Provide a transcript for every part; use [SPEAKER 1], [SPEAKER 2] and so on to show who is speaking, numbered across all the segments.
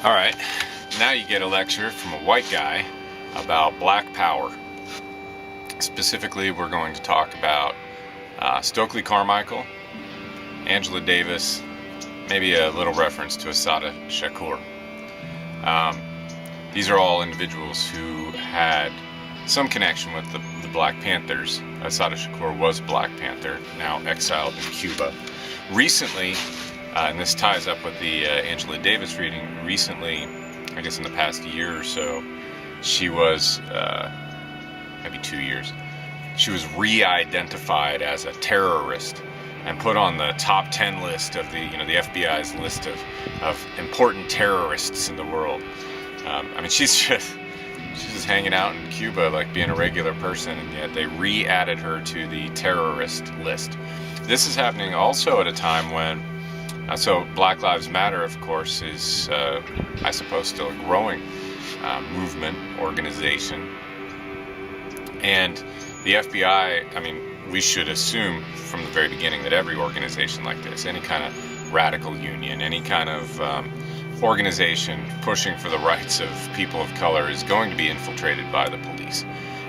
[SPEAKER 1] All right, now you get a lecture from a white guy about black power. Specifically, we're going to talk about Stokely Carmichael, Angela Davis, maybe a little reference to Assata Shakur. These are all individuals who had some connection with the Black Panthers. Assata Shakur was Black Panther, now exiled in Cuba. Recently, and this ties up with the Angela Davis reading, recently, I guess in the past year or so, she was, maybe 2 years, she was re-identified as a terrorist and put on the top 10 list of the FBI's list of important terrorists in the world. I mean, she's just hanging out in Cuba, like being a regular person, and yet they re-added her to the terrorist list. This is happening also at a time when, so Black Lives Matter, of course, is, I suppose, still a growing movement, organization. And the FBI, I mean, we should assume from the very beginning that every organization like this, any kind of radical union, any kind of organization pushing for the rights of people of color is going to be infiltrated by the police.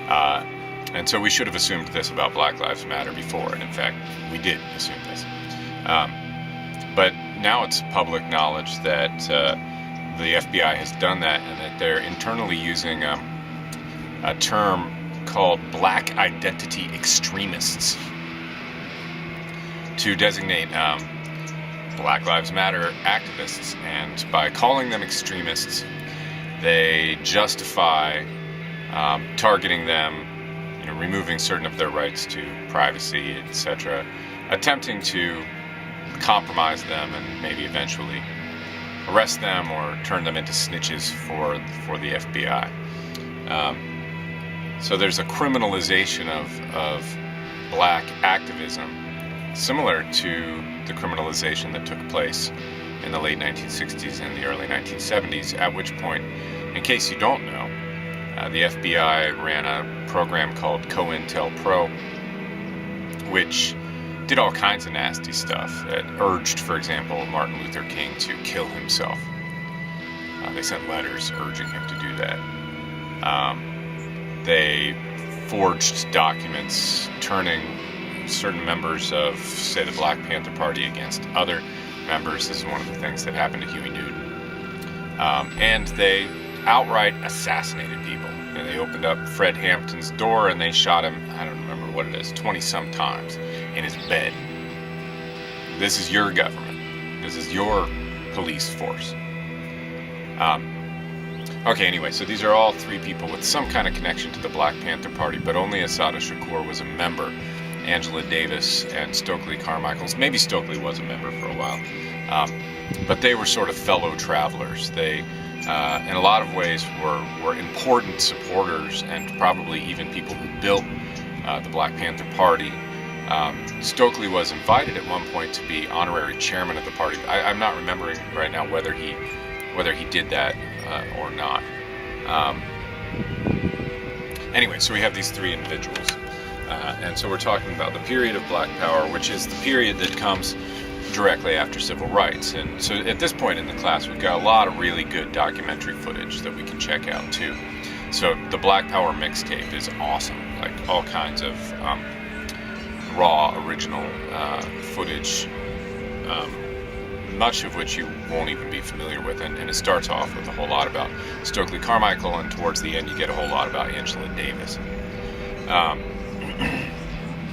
[SPEAKER 1] And so we should have assumed this about Black Lives Matter before, and in fact, we did assume this. But now it's public knowledge that the FBI has done that, and that they're internally using a term called Black Identity Extremists to designate Black Lives Matter activists. And by calling them extremists, they justify targeting them, removing certain of their rights to privacy, etc., attempting to compromise them and maybe eventually arrest them or turn them into snitches for the FBI. So there's a criminalization of black activism, similar to the criminalization that took place in the late 1960s and the early 1970s, at which point, in case you don't know, the FBI ran a program called COINTELPRO, which did all kinds of nasty stuff. It urged, for example, Martin Luther King to kill himself. They sent letters urging him to do that. They forged documents turning certain members of, say, the Black Panther Party against other members. This is one of the things that happened to Huey Newton. And they outright assassinated people. And they opened up Fred Hampton's door and they shot him, I don't remember what it is, 20-some times in his bed. This is your government. This is your police force. Okay, anyway, so these are all three people with some kind of connection to the Black Panther Party, but only Assata Shakur was a member. Angela Davis and Stokely Carmichael. Maybe Stokely was a member for a while. But they were sort of fellow travelers. They, in a lot of ways, were important supporters and probably even people who built the Black Panther Party. Stokely was invited at one point to be honorary chairman of the party. I'm not remembering right now whether he did that or not. Anyway, so we have these three individuals. And so we're talking about the period of Black Power, which is the period that comes directly after civil rights. And so at this point in the class, we've got a lot of really good documentary footage that we can check out too. So the Black Power mixtape is awesome, like all kinds of raw, original footage, much of which you won't even be familiar with. And it starts off with a whole lot about Stokely Carmichael, and towards the end you get a whole lot about Angela Davis.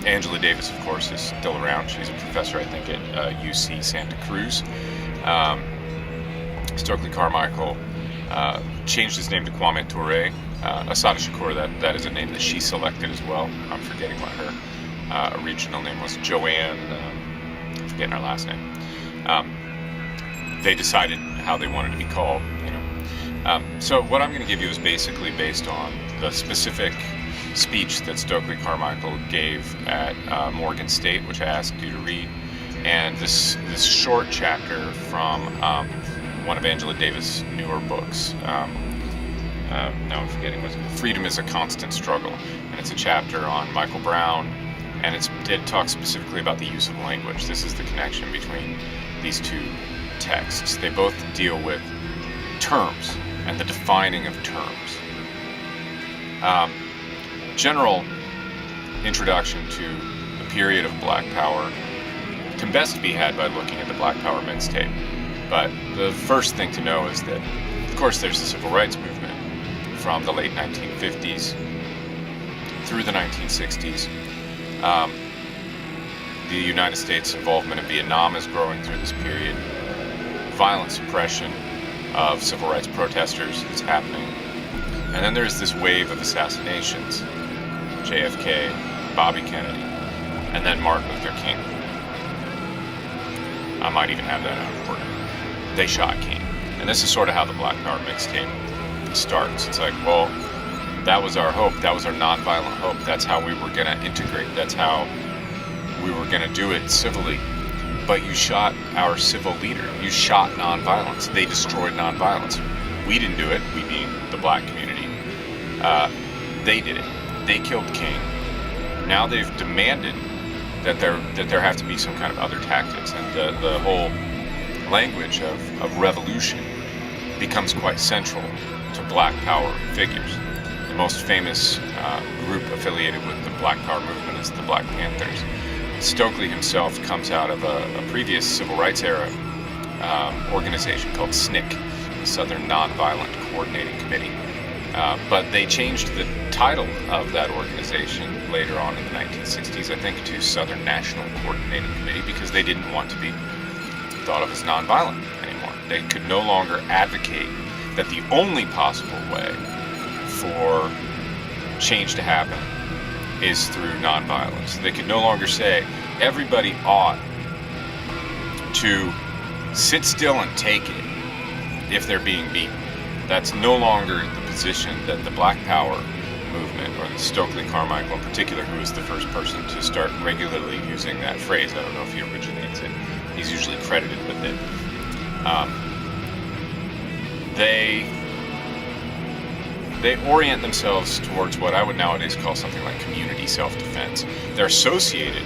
[SPEAKER 1] Angela Davis, of course, is still around. She's a professor, I think, at UC Santa Cruz. Stokely Carmichael changed his name to Kwame Ture. Assata Shakur, that is a name that she selected as well. I'm forgetting what her original name was. Joanne, I'm forgetting her last name. They decided how they wanted to be called, So what I'm going to give you is basically based on the specific speech that Stokely Carmichael gave at Morgan State, which I asked you to read, and this short chapter from one of Angela Davis' newer books. Now I'm forgetting, was it Freedom is a Constant Struggle, and it's a chapter on Michael Brown, and it talks specifically about the use of language. This is the connection between these two texts. They both deal with terms and the defining of terms. General introduction to the period of Black Power can best be had by looking at the Black Power mixtape. But the first thing to know is that, of course, there's the Civil Rights Movement from the late 1950s through the 1960s. The United States involvement in Vietnam is growing through this period. Violent suppression of civil rights protesters is happening. And then there's this wave of assassinations. JFK, Bobby Kennedy, and then Martin Luther King. I might even have that out of order. They shot King. And this is sort of how the Black Power mixtape starts. It's like, well, that was our hope. That was our nonviolent hope. That's how we were going to integrate. That's how we were going to do it civilly. But you shot our civil leader. You shot nonviolence. They destroyed nonviolence. We didn't do it. We being the black community. They did it. They killed King. Now they've demanded that there have to be some kind of other tactics, and the whole language of revolution becomes quite central to Black Power figures. The most famous group affiliated with the Black Power movement is the Black Panthers. Stokely himself comes out of a previous civil rights era organization called SNCC, the Southern Nonviolent Coordinating Committee. But they changed the title of that organization later on in the 1960s, I think, to Southern National Coordinating Committee, because they didn't want to be thought of as nonviolent anymore. They could no longer advocate that the only possible way for change to happen is through nonviolence. They could no longer say everybody ought to sit still and take it if they're being beaten. That's no longer the position that the Black Power movement, or the Stokely Carmichael in particular, who was the first person to start regularly using that phrase. I don't know if he originates it. He's usually credited with it. They orient themselves towards what I would nowadays call something like community self-defense. They're associated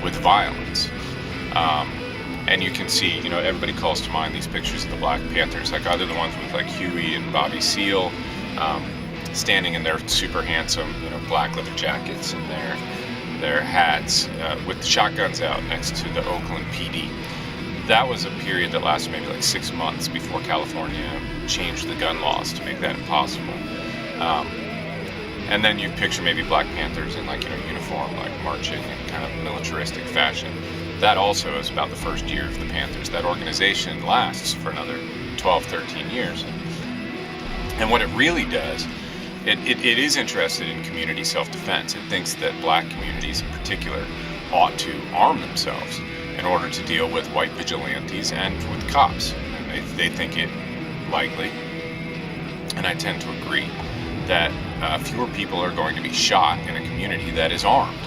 [SPEAKER 1] with violence. And you can see, everybody calls to mind these pictures of the Black Panthers, like either the ones with like Huey and Bobby Seale, standing in their super handsome, black leather jackets and their hats, with shotguns out next to the Oakland PD. That was a period that lasted maybe like 6 months before California changed the gun laws to make that impossible. And then you picture maybe Black Panthers in uniform, like marching in kind of militaristic fashion. That also is about the first year of the Panthers. That organization lasts for another 12, 13 years. And what it really does, it is interested in community self-defense. It thinks that black communities in particular ought to arm themselves in order to deal with white vigilantes and with cops. And they think it likely, and I tend to agree, that fewer people are going to be shot in a community that is armed.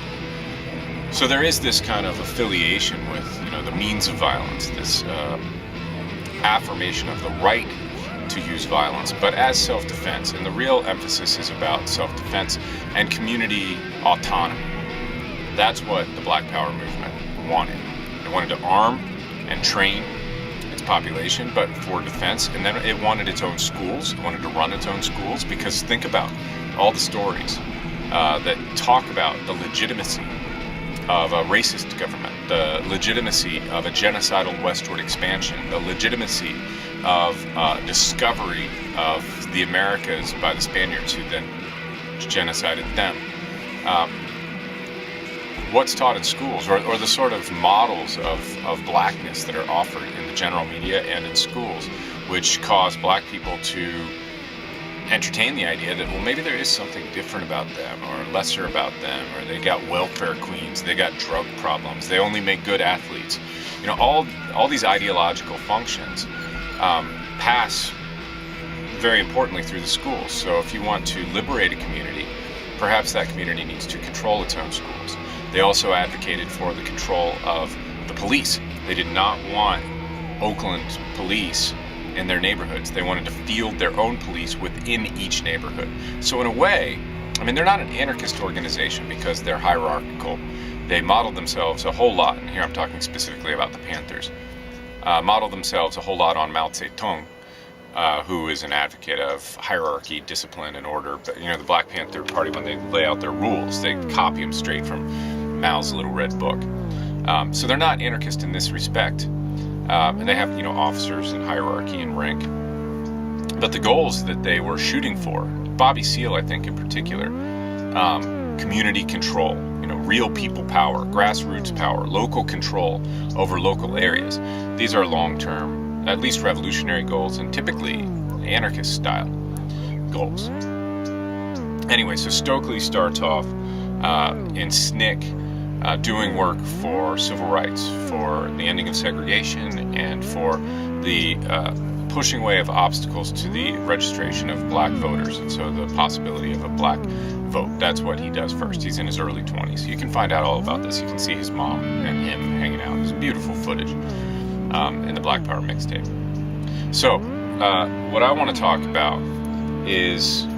[SPEAKER 1] So there is this kind of affiliation with, the means of violence, this affirmation of the right to use violence, but as self-defense. And the real emphasis is about self-defense and community autonomy. That's what the Black Power movement wanted. They wanted to arm and train its population, but for defense. And then it wanted its own schools. It wanted to run its own schools, because think about all the stories that talk about the legitimacy of a racist government, the legitimacy of a genocidal westward expansion, the legitimacy of discovery of the Americas by the Spaniards, who then genocided them. What's taught in schools, or the sort of models of blackness that are offered in the general media and in schools, which cause black people to entertain the idea that, well, maybe there is something different about them, or lesser about them, or they got welfare queens, they got drug problems, they only make good athletes. All these ideological functions pass very importantly through the schools. So if you want to liberate a community, perhaps that community needs to control its own schools. They also advocated for the control of the police. They did not want Oakland police in their neighborhoods. They wanted to field their own police within each neighborhood. So in a way, they're not an anarchist organization because they're hierarchical. They modeled themselves a whole lot, and here I'm talking specifically about the Panthers, modeled themselves a whole lot on Mao Zedong, who is an advocate of hierarchy, discipline, and order. But the Black Panther Party, when they lay out their rules, they copy them straight from Mao's Little Red Book. So they're not anarchist in this respect, and they have officers and hierarchy and rank. But the goals that they were shooting for, Bobby Seale, I think in particular, community control, real people power, grassroots power, local control over local areas. These are long-term, at least revolutionary goals, and typically anarchist style goals. Anyway, so Stokely starts off in SNCC doing work for civil rights, for the ending of segregation, and for the pushing away of obstacles to the registration of black voters, and so the possibility of a black vote. That's what he does first. He's in his early 20s. You can find out all about this. You can see his mom and him hanging out. There's beautiful footage in the Black Power mixtape. So what I want to talk about is,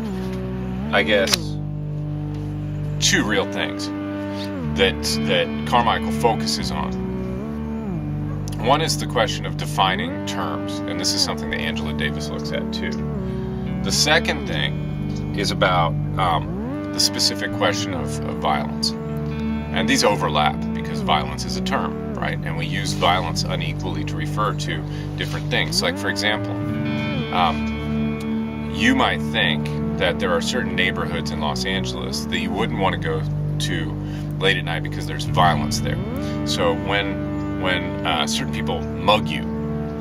[SPEAKER 1] I guess, two real things that Carmichael focuses on. One is the question of defining terms, and this is something that Angela Davis looks at too. The second thing is about the specific question of violence. And these overlap because violence is a term, right? And we use violence unequally to refer to different things. Like, for example, you might think that there are certain neighborhoods in Los Angeles that you wouldn't want to go to late at night because there's violence there. So when certain people mug you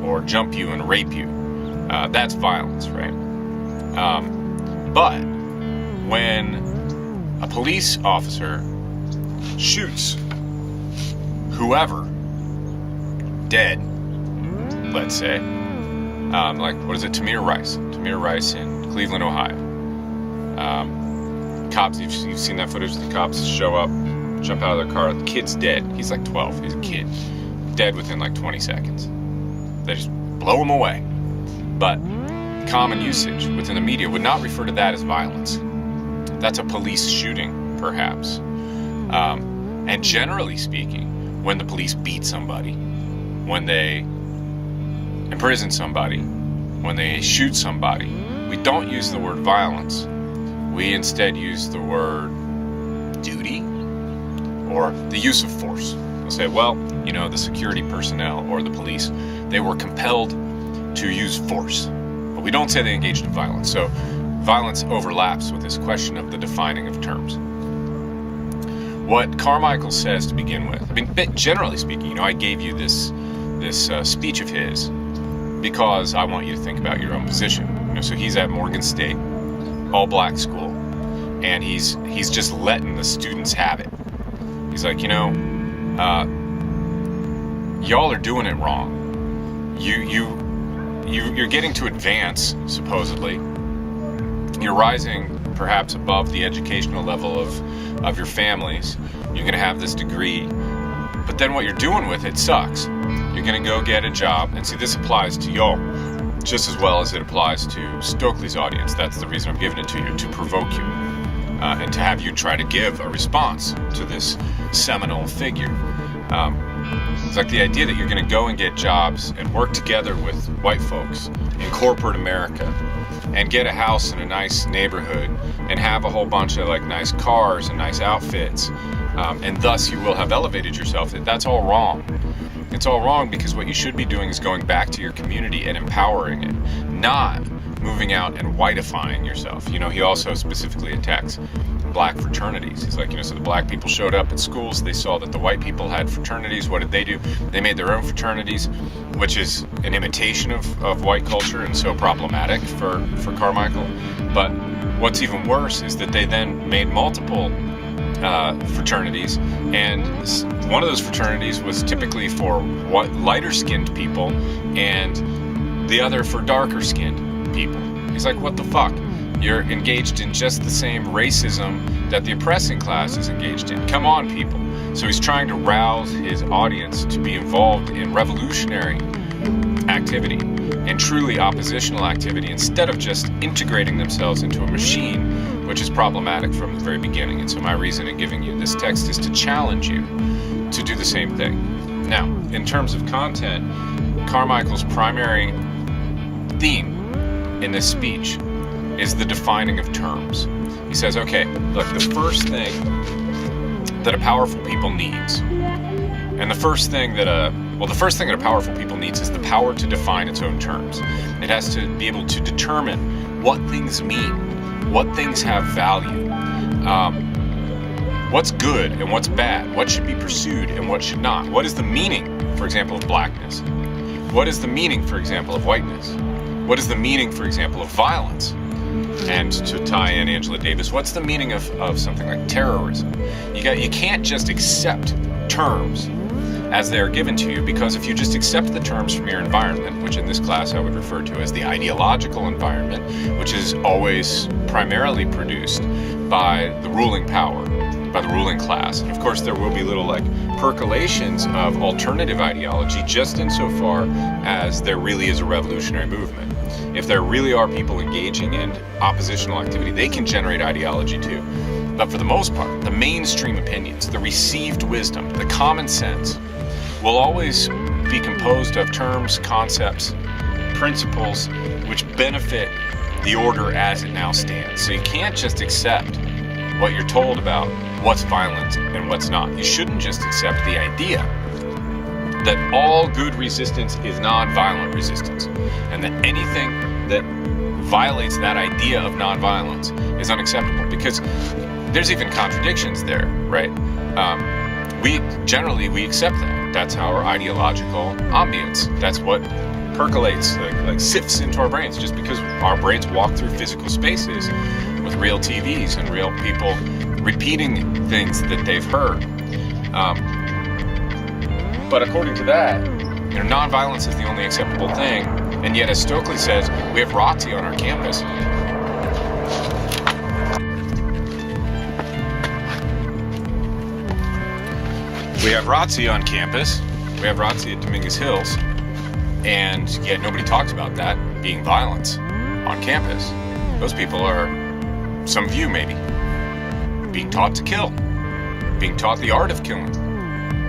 [SPEAKER 1] or jump you and rape you, that's violence, right? But when a police officer shoots whoever dead, let's say, like, what is it, Tamir Rice in Cleveland, Ohio. Cops, you've seen that footage. The cops show up, jump out of their car, the kid's dead. He's like 12, he's a kid. Dead within like 20 seconds. They just blow him away. But common usage within the media would not refer to that as violence. That's a police shooting, perhaps. And generally speaking, when the police beat somebody, when they imprison somebody, when they shoot somebody, we don't use the word violence. We instead use the word duty or the use of force. We'll say, well, the security personnel or the police, they were compelled to use force. But we don't say they engaged in violence. So violence overlaps with this question of the defining of terms. What Carmichael says to begin with, I mean, generally speaking, I gave you this speech of his because I want you to think about your own position. So he's at Morgan State, all black school, and he's just letting the students have it. He's like, y'all are doing it wrong. You're getting to advance, supposedly. You're rising perhaps above the educational level of your families. You're going to have this degree. But then what you're doing with it sucks. You're going to go get a job. And see, this applies to y'all just as well as it applies to Stokely's audience. That's the reason I'm giving it to you, to provoke you. And to have you try to give a response to this seminal figure. It's like the idea that you're going to go and get jobs and work together with white folks in corporate America and get a house in a nice neighborhood and have a whole bunch of like nice cars and nice outfits, and thus you will have elevated yourself. That's all wrong. It's all wrong because what you should be doing is going back to your community and empowering it, not moving out and whiteifying yourself. He also specifically attacks black fraternities. He's like, so the black people showed up at schools, they saw that the white people had fraternities. What did they do? They made their own fraternities, which is an imitation of white culture and so problematic for Carmichael. But what's even worse is that they then made multiple fraternities, and one of those fraternities was typically for lighter-skinned people and the other for darker-skinned people. He's like, what the fuck? You're engaged in just the same racism that the oppressing class is engaged in. Come on, people. So he's trying to rouse his audience to be involved in revolutionary activity and truly oppositional activity instead of just integrating themselves into a machine, which is problematic from the very beginning. And so my reason in giving you this text is to challenge you to do the same thing. Now, in terms of content, Carmichael's primary theme in this speech is the defining of terms. He says, okay, look, the first thing that a powerful people needs, and the first thing that a powerful people needs is the power to define its own terms. It has to be able to determine what things mean, what things have value, what's good and what's bad, what should be pursued and what should not. What is the meaning, for example, of blackness? What is the meaning, for example, of whiteness? What is the meaning, for example, of violence? And to tie in Angela Davis, what's the meaning of something like terrorism? You can't just accept terms as they are given to you, because if you just accept the terms from your environment, which in this class I would refer to as the ideological environment, which is always primarily produced by the ruling power, by the ruling class. And of course there will be little like percolations of alternative ideology just insofar as there really is a revolutionary movement. If there really are people engaging in oppositional activity, they can generate ideology too. But for the most part, the mainstream opinions, the received wisdom, the common sense will always be composed of terms, concepts, principles which benefit the order as it now stands. So you can't just accept what you're told about what's violent and what's not. You shouldn't just accept the idea that all good resistance is non-violent resistance, and that anything that violates that idea of non-violence is unacceptable, because there's even contradictions there, right? We accept that. That's our ideological ambience. That's what percolates, like sifts into our brains, just because our brains walk through physical spaces with real TVs and real people repeating things that they've heard. But according to that, nonviolence is the only acceptable thing, and yet, as Stokely says, we have ROTC on our campus. We have ROTC on campus. We have ROTC at Dominguez Hills, and yet nobody talks about that being violence on campus. Those people are, some of you maybe, being taught to kill, being taught the art of killing,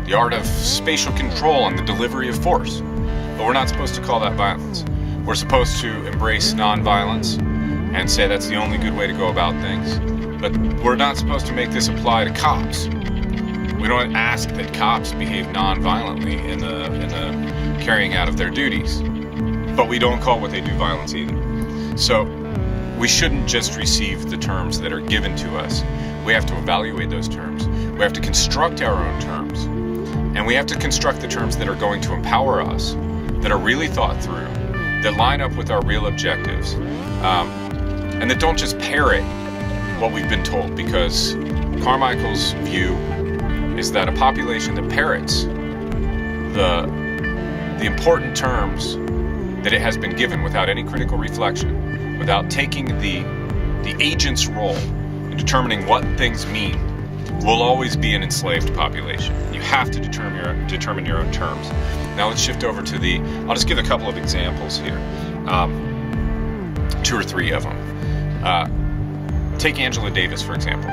[SPEAKER 1] the art of spatial control and the delivery of force. But we're not supposed to call that violence. We're supposed to embrace nonviolence and say that's the only good way to go about things. But we're not supposed to make this apply to cops. We don't ask that cops behave non-violently in the carrying out of their duties, but we don't call what they do violence either. So we shouldn't just receive the terms that are given to us. We have to evaluate those terms. We have to construct our own terms, and we have to construct the terms that are going to empower us, that are really thought through, that line up with our real objectives, and that don't just parrot what we've been told, because Carmichael's view is that a population that parrots the important terms that it has been given without any critical reflection, without taking the agent's role in determining what things mean, will always be an enslaved population. You have to determine your own terms. Now let's shift over to I'll just give a couple of examples here, 2 or 3 of them. Take Angela Davis, for example.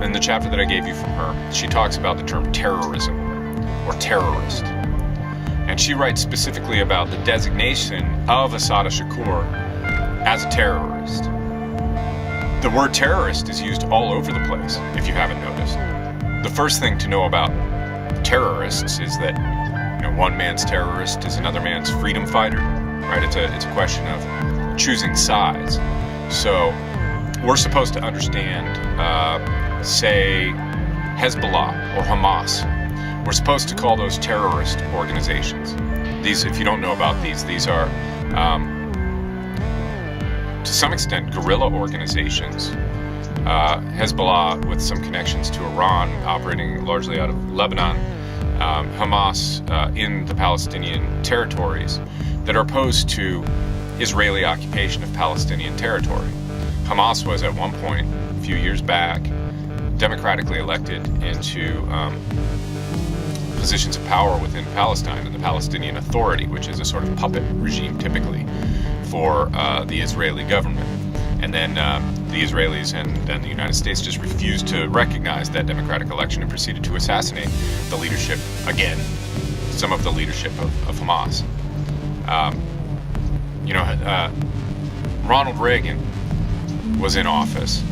[SPEAKER 1] In the chapter that I gave you from her, she talks about the term terrorism or terrorist. And she writes specifically about the designation of Assata Shakur as a terrorist. The word terrorist is used all over the place, if you haven't noticed. The first thing to know about terrorists is that one man's terrorist is another man's freedom fighter, right? It's a question of choosing sides. So we're supposed to understand, say, Hezbollah or Hamas. We're supposed to call those terrorist organizations. These, if you don't know about these are, to some extent, guerrilla organizations. Hezbollah with some connections to Iran, operating largely out of Lebanon. Hamas in the Palestinian territories that are opposed to Israeli occupation of Palestinian territory. Hamas was at one point, a few years back, democratically elected into positions of power within Palestine and the Palestinian Authority, which is a sort of puppet regime typically for the Israeli government. And then the Israelis and then the United States just refused to recognize that democratic election and proceeded to assassinate the leadership, again, some of the leadership of Hamas. Ronald Reagan was in office,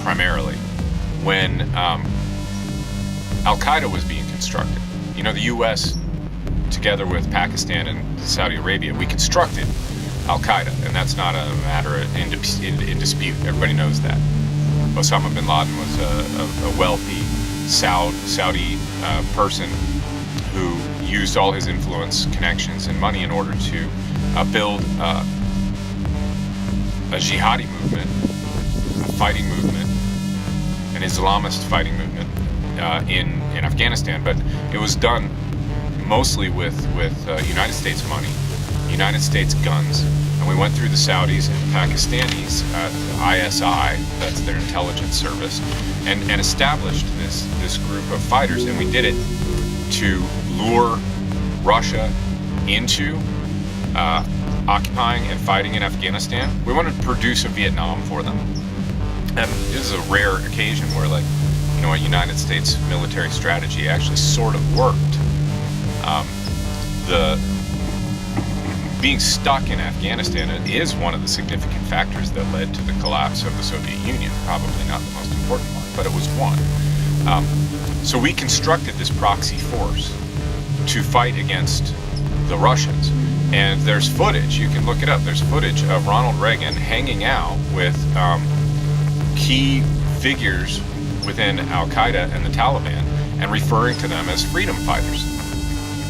[SPEAKER 1] primarily, when Al-Qaeda was being constructed. You know, the U.S., together with Pakistan and Saudi Arabia, we constructed Al-Qaeda, and that's not a matter in dispute. Everybody knows that. Osama bin Laden was a wealthy Saudi person who used all his influence, connections, and money in order to build a jihadi movement, a fighting movement, an Islamist fighting movement in Afghanistan. But it was done mostly with United States money, United States guns, and we went through the Saudis and the Pakistanis, ISI, that's their intelligence service, and established this group of fighters, and we did it to lure Russia into occupying and fighting in Afghanistan. We wanted to produce a Vietnam for them, and this is a rare occasion where, like, you know, a United States military strategy actually sort of worked. The being stuck in Afghanistan is one of the significant factors that led to the collapse of the Soviet Union. Probably not the most important one, but it was one. So we constructed this proxy force to fight against the Russians. And there's footage, you can look it up, there's footage of Ronald Reagan hanging out with key figures within Al-Qaeda and the Taliban and referring to them as freedom fighters,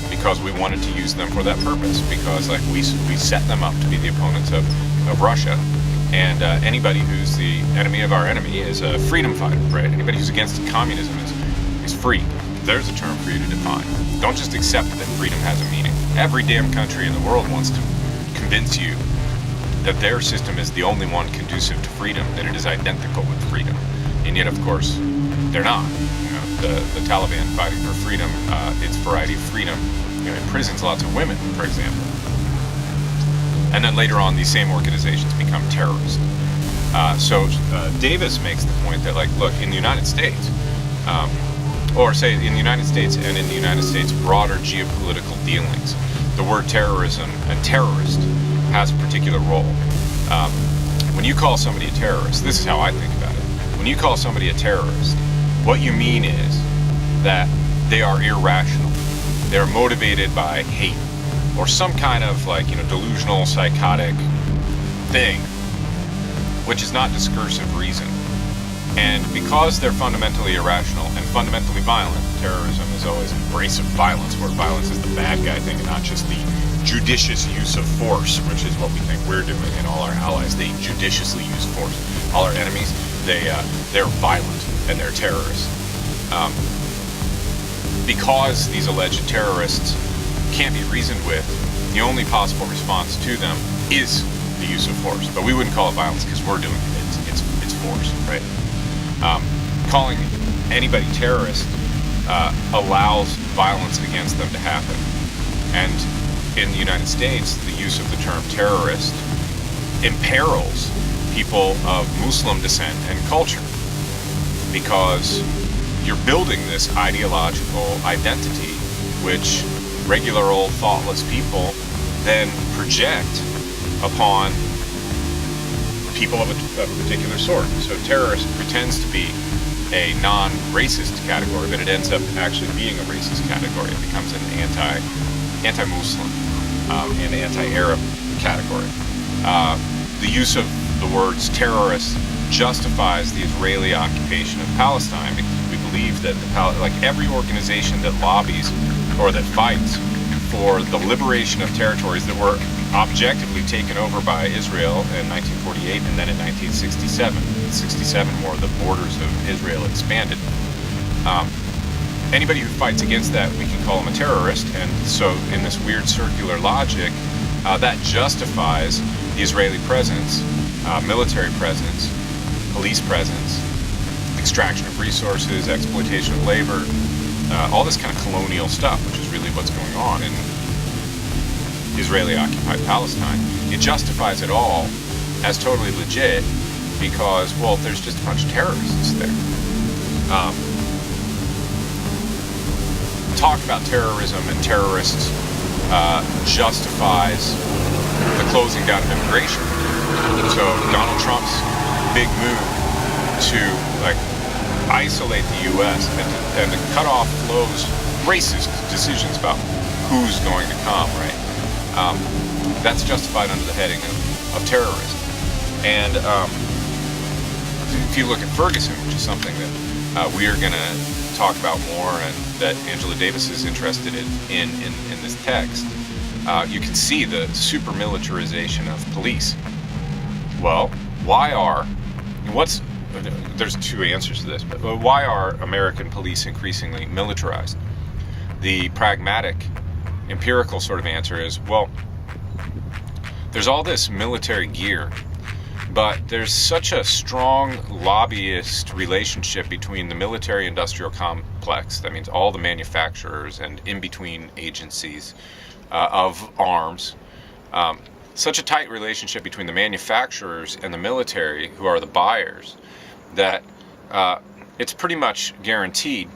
[SPEAKER 1] because we wanted to use them for that purpose, because like we set them up to be the opponents of Russia, and anybody who's the enemy of our enemy is a freedom fighter, right? Anybody who's against communism is free. There's a term for you to define. Don't just accept that freedom has a meaning. Every damn country in the world wants to convince you that their system is the only one conducive to freedom, that it is identical with freedom. And yet, of course, they're not. You know, the Taliban fighting for freedom, its variety of freedom, you know, imprisons lots of women, for example. And then later on, these same organizations become terrorists. So Davis makes the point that, like, look, in the United States, or say in the United States and in the United States broader geopolitical dealings, the word terrorism and terrorist has a particular role. When you call somebody a terrorist, this is how I think about it. When you call somebody a terrorist, what you mean is that they are irrational. They're motivated by hate or some kind of, like, you know, delusional, psychotic thing, which is not discursive reason. And because they're fundamentally irrational and fundamentally violent, terrorism is always an embrace of violence, where violence is the bad guy thing and not just the judicious use of force, which is what we think we're doing, and all our allies, they judiciously use force. All our enemies, they're violent and they're terrorists. Because these alleged terrorists can't be reasoned with, the only possible response to them is the use of force. But we wouldn't call it violence because we're doing it. It's force, right? Calling anybody terrorist allows violence against them to happen. And in the United States, the use of the term terrorist imperils people of Muslim descent and culture, because you're building this ideological identity which regular old thoughtless people then project upon people of a particular sort. So terrorist pretends to be a non-racist category, but it ends up actually being a racist category. It becomes an anti-Muslim and anti-Arab category. The use of the words terrorist justifies the Israeli occupation of Palestine, because we believe that like every organization that lobbies or that fights for the liberation of territories that were objectively taken over by Israel in 1948 and then in 1967. In 67, more of the borders of Israel expanded. Anybody who fights against that, we can call them a terrorist. And so in this weird circular logic, that justifies the Israeli presence, military presence, police presence, extraction of resources, exploitation of labor, all this kind of colonial stuff, which is really what's going on in Israeli-occupied Palestine. It justifies it all as totally legit because, well, there's just a bunch of terrorists there. Talk about terrorism and terrorists justifies the closing down of immigration. So Donald Trump's big move to like isolate the U.S. and to cut off Flo's racist decisions about who's going to come, right? That's justified under the heading of terrorism. And if you look at Ferguson, which is something that we are going to talk about more, and that Angela Davis is interested in this text, you can see the super militarization of police. Well, there's two answers to this, but why are American police increasingly militarized? The pragmatic, empirical sort of answer is, well, there's all this military gear, but there's such a strong lobbyist relationship between the military-industrial complex, that means all the manufacturers and in-between agencies of arms, such a tight relationship between the manufacturers and the military, who are the buyers, that it's pretty much guaranteed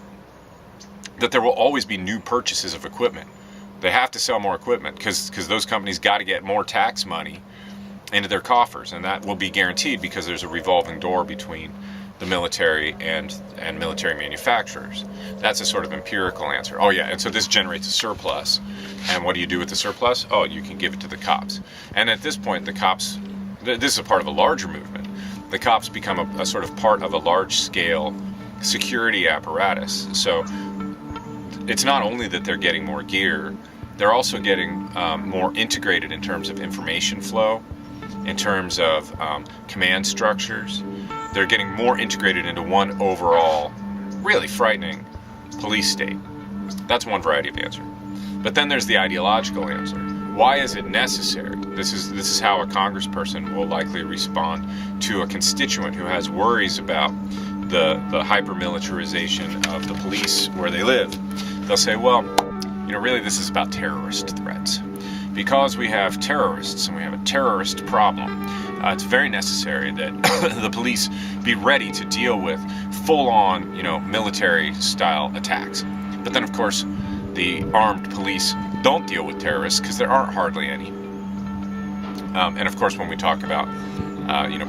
[SPEAKER 1] that there will always be new purchases of equipment. They have to sell more equipment because those companies got to get more tax money into their coffers, and that will be guaranteed because there's a revolving door between the military and military manufacturers. That's a sort of empirical answer. Oh yeah, and so this generates a surplus. And what do you do with the surplus? Oh, you can give it to the cops. And at this point, the cops, this is a part of a larger movement. The cops become a sort of part of a large-scale security apparatus. So it's not only that they're getting more gear, they're also getting more integrated in terms of information flow, in terms of command structures. They're getting more integrated into one overall, really frightening police state. That's one variety of answer. But then there's the ideological answer. Why is it necessary? This is how a congressperson will likely respond to a constituent who has worries about the hyper-militarization of the police where they live. They'll say, well, really this is about terrorist threats. Because we have terrorists and we have a terrorist problem, it's very necessary that the police be ready to deal with full-on, military-style attacks. But then, of course, the armed police don't deal with terrorists because there aren't hardly any. And of course, when we talk about,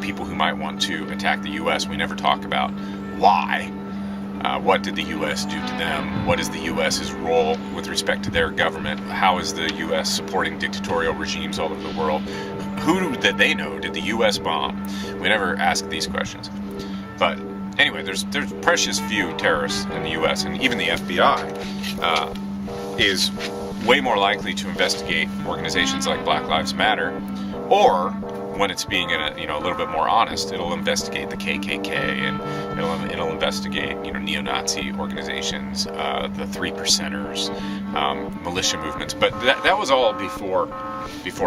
[SPEAKER 1] people who might want to attack the U.S., we never talk about why. What did the U.S. do to them? What is the U.S.'s role with respect to their government? How is the U.S. supporting dictatorial regimes all over the world? Who did they know? Did the U.S. bomb? We never ask these questions. But anyway, there's precious few terrorists in the U.S., and even the FBI is way more likely to investigate organizations like Black Lives Matter, or when it's being a little bit more honest, it'll investigate the KKK, and it'll investigate neo-Nazi organizations, the Three Percenters, militia movements. But that was all before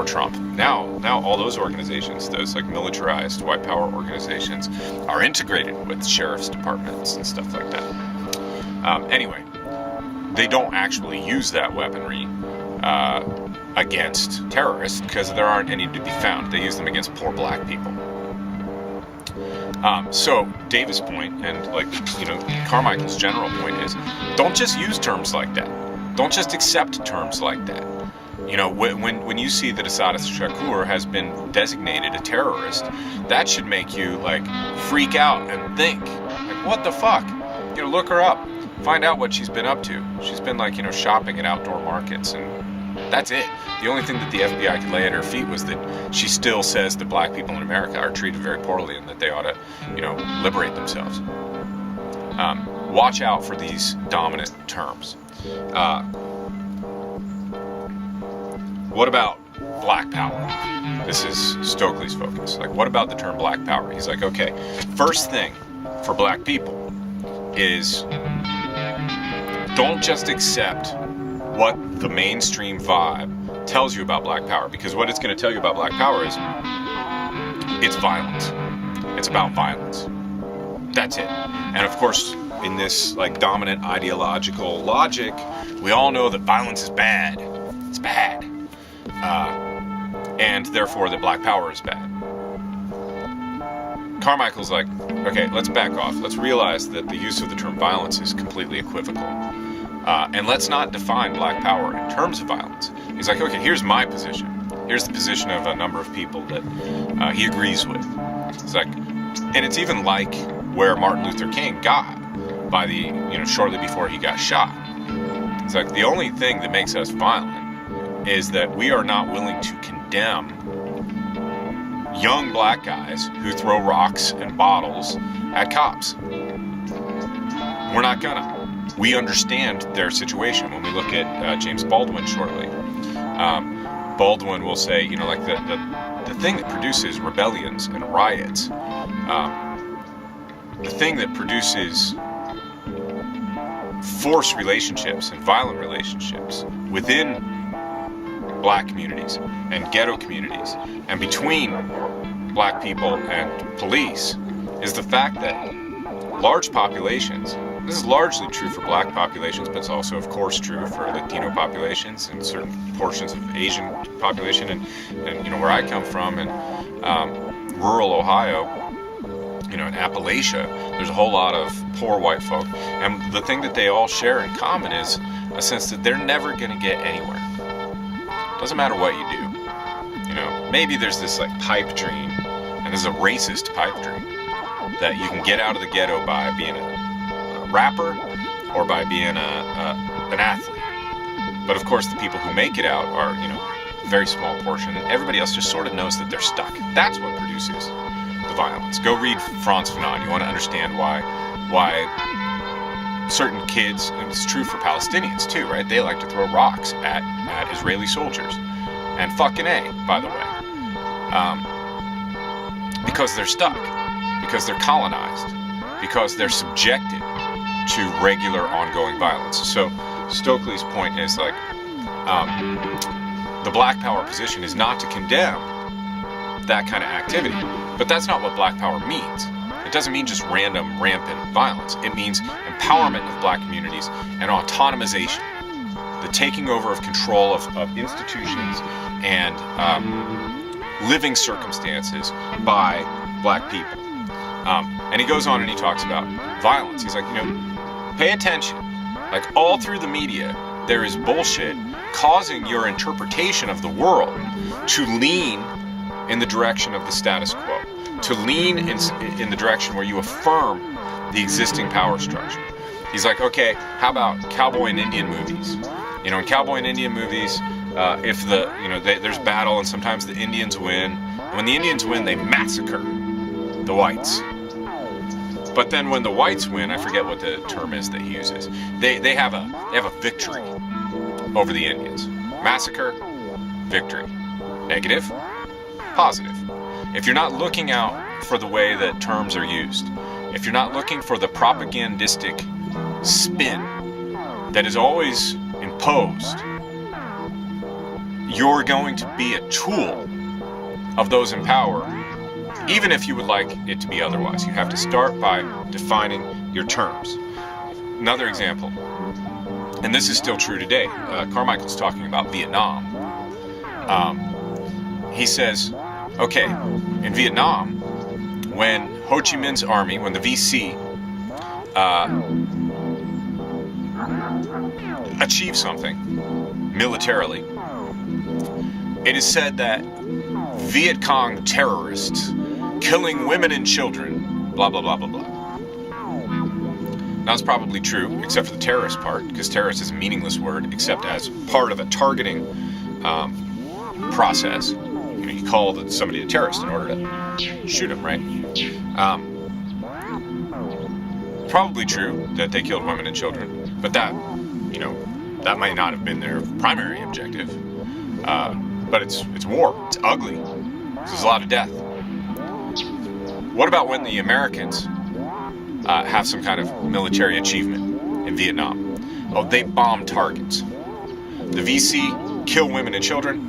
[SPEAKER 1] Trump. Now all those organizations, those like militarized white power organizations, are integrated with sheriff's departments and stuff like that. Anyway, they don't actually use that weaponry against terrorists because there aren't any to be found. They use them against poor black people. So Davis' point, and Carmichael's general point is, don't just use terms like that. Don't just accept terms like that. When you see that Assad Shakur has been designated a terrorist, that should make you freak out and think, what the fuck? Look her up. Find out what she's been up to. She's been shopping at outdoor markets, and that's it. The only thing that the FBI could lay at her feet was that she still says that black people in America are treated very poorly and that they ought to, liberate themselves. Watch out for these dominant terms. What about black power? This is Stokely's focus. What about the term black power? He's like, okay, first thing for black people is don't just accept what the mainstream vibe tells you about black power, because what it's going to tell you about black power is it's violence. It's about violence. That's it. And of course, in this dominant ideological logic, we all know that violence is bad. It's bad. And therefore that black power is bad. Carmichael's like, okay, let's back off. Let's realize that the use of the term violence is completely equivocal. And let's not define black power in terms of violence. He's like, okay, here's my position. here's the position of a number of people that he agrees with. It's like, and it's even like where Martin Luther King got by the, shortly before he got shot. It's like the only thing that makes us violent is that we are not willing to condemn young black guys who throw rocks and bottles at cops. We're not gonna. We understand their situation. When we look at James Baldwin shortly, Baldwin will say, like the thing that produces rebellions and riots, the thing that produces forced relationships and violent relationships within black communities and ghetto communities and between black people and police is the fact that large populations, this is largely true for black populations, but it's also, of course, true for Latino populations and certain portions of Asian population, and where I come from in rural Ohio, in Appalachia, there's a whole lot of poor white folk, and the thing that they all share in common is a sense that they're never going to get anywhere. Doesn't matter what you do. Maybe there's this like pipe dream, and this is a racist pipe dream, that you can get out of the ghetto by being a rapper or by being an athlete. But of course, the people who make it out are, a very small portion, and everybody else just sort of knows that they're stuck. That's what produces the violence. Go read Frantz Fanon. You want to understand why certain kids, and it's true for Palestinians too, right? They like to throw rocks at Israeli soldiers. And fucking A, by the way. Because they're stuck. Because they're colonized. Because they're subjected to regular ongoing violence. So Stokely's point is like, the black power position is not to condemn that kind of activity. But that's not what black power means. It doesn't mean just random, rampant violence. It means empowerment of black communities and autonomization. The taking over of control of institutions and living circumstances by black people. And he goes on and he talks about violence. He's like, pay attention. Like all through the media, there is bullshit causing your interpretation of the world to lean in the direction of the status quo, to lean in the direction where you affirm the existing power structure. He's like, okay, how about cowboy and Indian movies? In cowboy and Indian movies, if there's battle and sometimes the Indians win. When the Indians win, they massacre the whites. But then when the whites win, I forget what the term is that he uses. They have a victory over the Indians. Massacre, victory. Negative, positive. If you're not looking out for the way that terms are used, if you're not looking for the propagandistic spin that is always imposed, you're going to be a tool of those in power, even if you would like it to be otherwise. You have to start by defining your terms. Another example, and this is still true today, Carmichael's talking about Vietnam. He says, okay, in Vietnam, when Ho Chi Minh's army, when the VC achieved something militarily, it is said that Viet Cong terrorists killing women and children, blah, blah, blah, blah, blah. Now, it's probably true, except for the terrorist part, because terrorist is a meaningless word, except as part of a targeting process. You call somebody a terrorist in order to shoot him, right? Probably true that they killed women and children, but that might not have been their primary objective. But it's war. It's ugly. There's a lot of death. What about when the Americans have some kind of military achievement in Vietnam? Oh, they bomb targets. The VC kill women and children.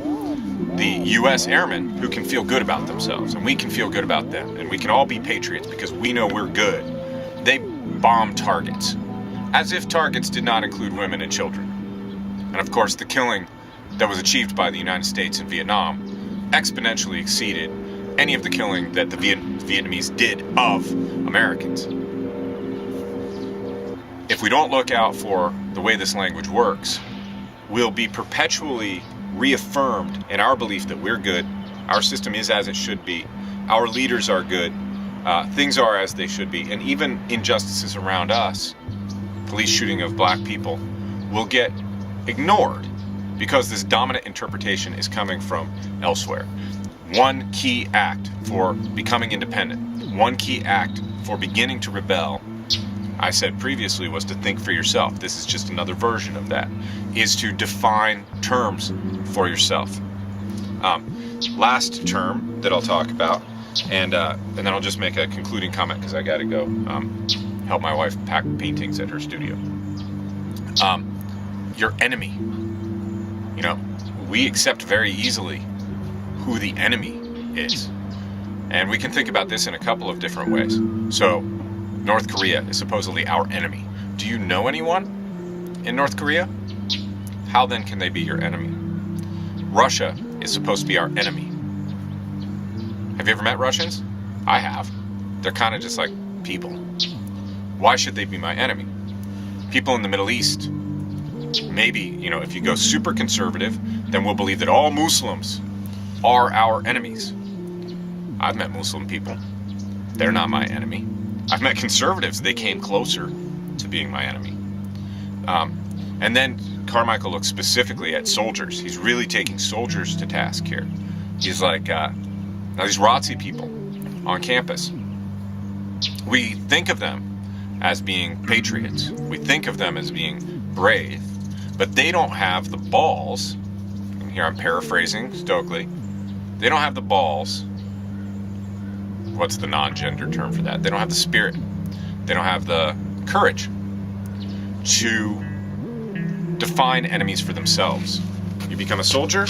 [SPEAKER 1] The U.S. airmen who can feel good about themselves, and we can feel good about them, and we can all be patriots because we know we're good. They bomb targets, as if targets did not include women and children. And of course, the killing that was achieved by the United States in Vietnam exponentially exceeded any of the killing that the Vietnamese did of Americans. If we don't look out for the way this language works, we'll be perpetually reaffirmed in our belief that we're good, our system is as it should be, our leaders are good, things are as they should be, and even injustices around us, police shooting of black people, will get ignored because this dominant interpretation is coming from elsewhere. One key act for becoming independent, one key act for beginning to rebel, I said previously, was to think for yourself. This is just another version of that, is to define terms for yourself. Last term that I'll talk about, and then I'll just make a concluding comment because I got to go help my wife pack paintings at her studio. Your enemy. You know, we accept very easily who the enemy is. And we can think about this in a couple of different ways. So, North Korea is supposedly our enemy. Do you know anyone in North Korea? How then can they be your enemy? Russia is supposed to be our enemy. Have you ever met Russians? I have. They're kind of just like people. Why should they be my enemy? People in the Middle East, maybe, you know, if you go super conservative, then we'll believe that all Muslims are our enemies. I've met Muslim people. They're not my enemy. I've met conservatives. They came closer to being my enemy. And then Carmichael looks specifically at soldiers. He's really taking soldiers to task here. He's like, now these ROTC people on campus, we think of them as being patriots. We think of them as being brave, but they don't have the balls, and here I'm paraphrasing stoically, they don't have the balls, what's the non-gender term for that? They don't have the spirit, they don't have the courage to define enemies for themselves. You become a soldier,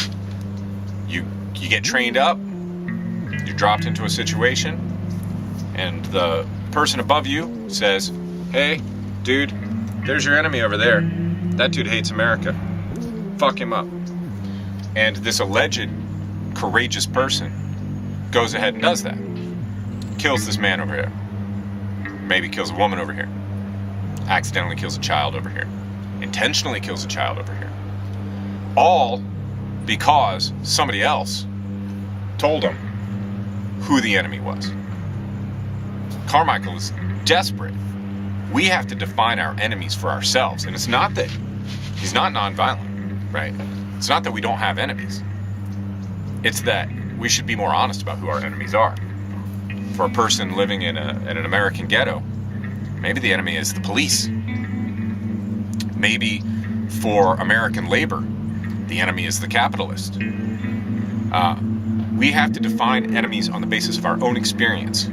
[SPEAKER 1] you get trained up, you're dropped into a situation, and the person above you says, hey, dude, there's your enemy over there. That dude hates America. Fuck him up. And this alleged courageous person goes ahead and does that. Kills this man over here. Maybe kills a woman over here. Accidentally kills a child over here. Intentionally kills a child over here. All because somebody else told him who the enemy was. Carmichael is desperate. We have to define our enemies for ourselves. And it's not that he's not nonviolent, right? It's not that we don't have enemies. It's that we should be more honest about who our enemies are. For a person living in an American ghetto, maybe the enemy is the police. Maybe for American labor, the enemy is the capitalist. We have to define enemies on the basis of our own experience.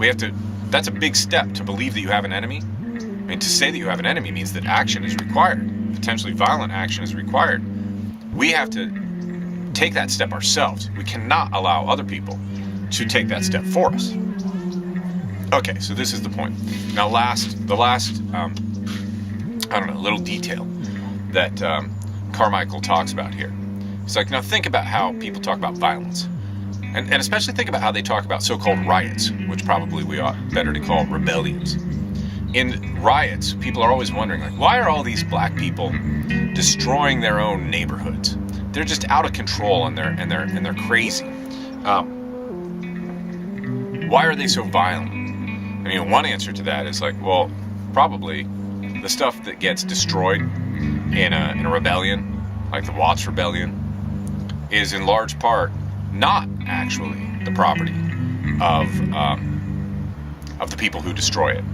[SPEAKER 1] That's a big step to believe that you have an enemy. I mean, to say that you have an enemy means that action is required. Potentially violent action is required. We have to take that step ourselves. We cannot allow other people to take that step for us. Okay, so this is the point. Now, the last little detail that Carmichael talks about here. He's like, now think about how people talk about violence. And especially think about how they talk about so-called riots, which probably we ought better to call rebellions. In riots, people are always wondering, like, why are all these black people destroying their own neighborhoods? They're just out of control and they're crazy. Why are they so violent? I mean, one answer to that is like, well, probably the stuff that gets destroyed in a rebellion, like the Watts Rebellion, is in large part not actually the property of the people who destroy it,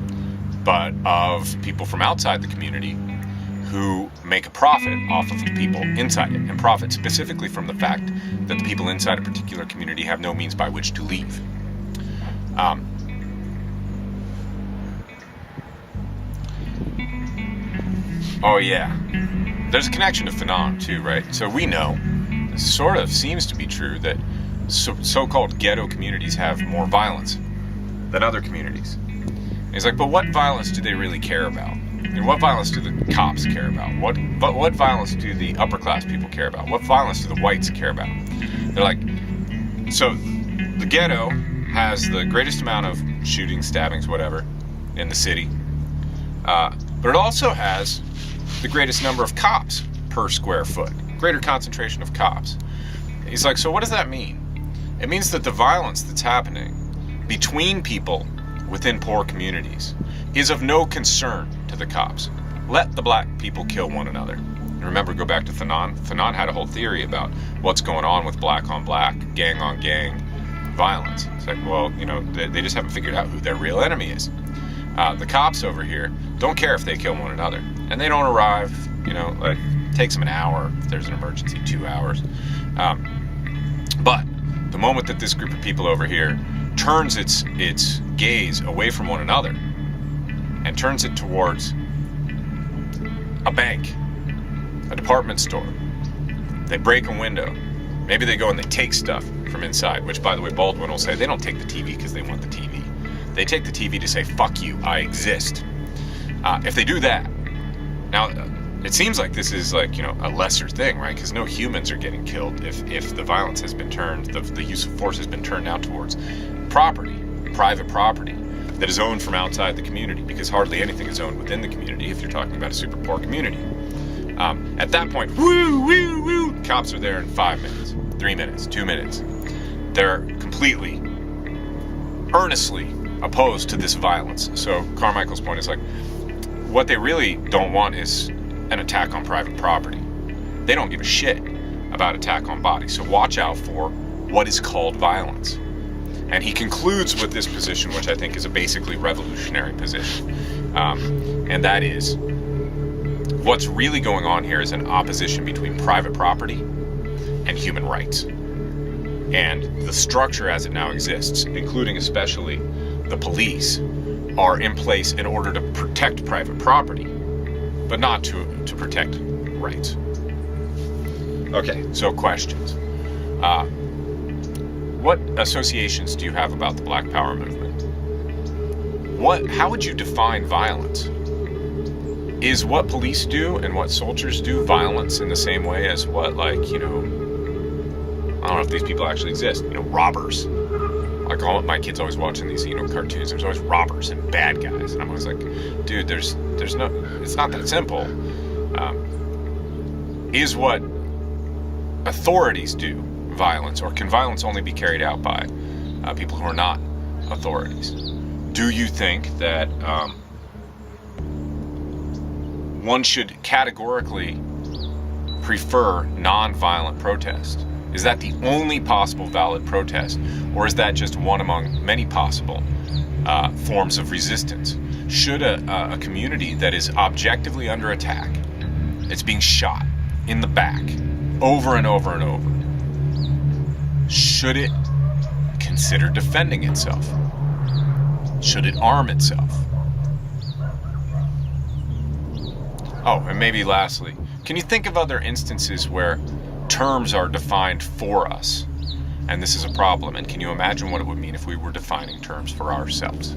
[SPEAKER 1] but of people from outside the community who make a profit off of the people inside it, and profit specifically from the fact that the people inside a particular community have no means by which to leave. Oh yeah, there's a connection to Fanon too, right? So we know, it sort of seems to be true, that so-called ghetto communities have more violence than other communities. And he's like, but what violence do they really care about? And what violence do the cops care about? What violence do the upper class people care about? What violence do the whites care about? They're like, so the ghetto has the greatest amount of shootings, stabbings, whatever, in the city. But it also has the greatest number of cops per square foot. greater concentration of cops. He's like, so what does that mean? It means that the violence that's happening between people within poor communities is of no concern to the cops. Let the black people kill one another. And remember, go back to Fanon. Fanon had a whole theory about what's going on with black on black, gang on gang violence. It's like, well, you know, they just haven't figured out who their real enemy is. The cops over here don't care if they kill one another. And they don't arrive, you know, like, it takes them an hour. If there's an emergency, 2 hours. But the moment that this group of people over here turns its gaze away from one another and turns it towards a bank, a department store, they break a window. Maybe they go and they take stuff from inside, which, by the way, Baldwin will say they don't take the TV because they want the TV. They take the TV to say, fuck you, I exist. If they do that, now, it seems like this is like, you know, a lesser thing, right? Because no humans are getting killed if the violence has been turned, the use of force has been turned now towards property, private property, that is owned from outside the community, because hardly anything is owned within the community if you're talking about a super poor community. At that point, cops are there in 5 minutes, 3 minutes, 2 minutes. They're completely, earnestly opposed to this violence. So Carmichael's point is like, what they really don't want is an attack on private property. They don't give a shit about attack on bodies. So watch out for what is called violence. And he concludes with this position, which I think is a basically revolutionary position. And that is, what's really going on here is an opposition between private property and human rights. And the structure as it now exists, including especially the police, are in place in order to protect private property, but not to protect rights. Okay, so questions. What associations do you have about the Black Power movement? How would you define violence? Is what police do and what soldiers do violence in the same way as what, like, you know, I don't know if these people actually exist, you know, robbers. Like, all my kids always watching these, you know, cartoons. There's always robbers and bad guys, and I'm always like, dude, there's no, it's not that simple. Is what authorities do violence, or can violence only be carried out by people who are not authorities? Do you think that one should categorically prefer non-violent protest? Is that the only possible valid protest, or is that just one among many possible forms of resistance? Should a community that is objectively under attack, it's being shot in the back over and over and over, should it consider defending itself? Should it arm itself? Oh, and maybe lastly, can you think of other instances where terms are defined for us, and this is a problem? And can you imagine what it would mean if we were defining terms for ourselves?